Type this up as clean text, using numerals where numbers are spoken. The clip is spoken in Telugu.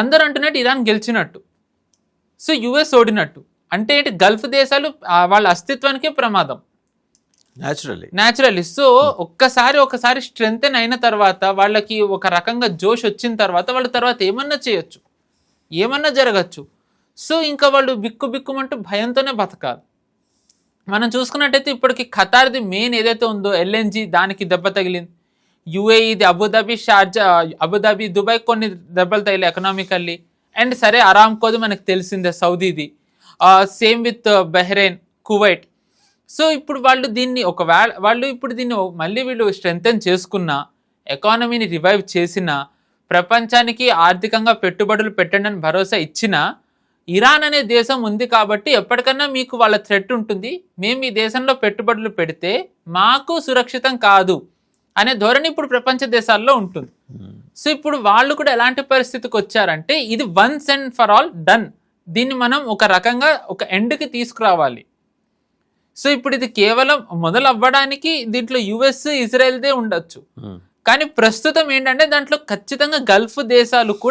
అందరూ అంటున్నట్టు ఇరాన్ గెలిచినట్టు, సో యుఎస్ ఓడినట్టు. అంటే ఏంటి, గల్ఫ్ దేశాలు వాళ్ళ అస్తిత్వానికే ప్రమాదం న్యాచురల్లీ. సో ఒకసారి స్ట్రెంగ్తెన్ అయిన తర్వాత, వాళ్ళకి ఒక రకంగా జోష్ వచ్చిన తర్వాత, వాళ్ళ తర్వాత ఏమన్నా చేయొచ్చు, ఏమన్నా జరగచ్చు. సో ఇంకా వాళ్ళు బిక్కుమంటూ భయంతోనే బతకాలి. మనం చూసుకున్నట్టయితే ఇప్పటికి ఖతార్ది మెయిన్ ఏదైతే ఉందో LNG, దానికి దెబ్బ తగిలింది. UAEది అబుదాబి, దుబాయ్ కొన్ని దెబ్బలు తగిలి ఎకనామికల్లీ. అండ్ సరే అరామ్కోది మనకు తెలిసిందే, సౌదీది. Same with Bahrain, Kuwait. So ఇప్పుడు వాళ్ళు దీన్ని మళ్ళీ వీళ్ళు స్ట్రెంగ్తెన్ చేసుకున్న, ఎకానమీని రివైవ్ చేసిన, ప్రపంచానికి ఆర్థికంగా పెట్టుబడులు పెట్టండి అని భరోసా ఇచ్చిన ఇరాన్ అనే దేశం ఉంది కాబట్టి ఎప్పటికన్నా మీకు వాళ్ళ థ్రెట్ ఉంటుంది, మేము ఈ దేశంలో పెట్టుబడులు పెడితే మాకు సురక్షితం కాదు అనే ధోరణి ఇప్పుడు ప్రపంచ దేశాల్లో ఉంటుంది. సో ఇప్పుడు వాళ్ళు కూడా ఎలాంటి పరిస్థితికి వచ్చారంటే, ఇది once and for all done, దీన్ని మనం ఒక రకంగా ఒక ఎండ్కి తీసుకురావాలి. సో ఇప్పుడు ఇది కేవలం మొదలు అవ్వడానికి దీంట్లో US, ఇజ్రాయెల్దే ఉండొచ్చు, కానీ ప్రస్తుతం ఏంటంటే దాంట్లో ఖచ్చితంగా గల్ఫ్ దేశాలు కూడా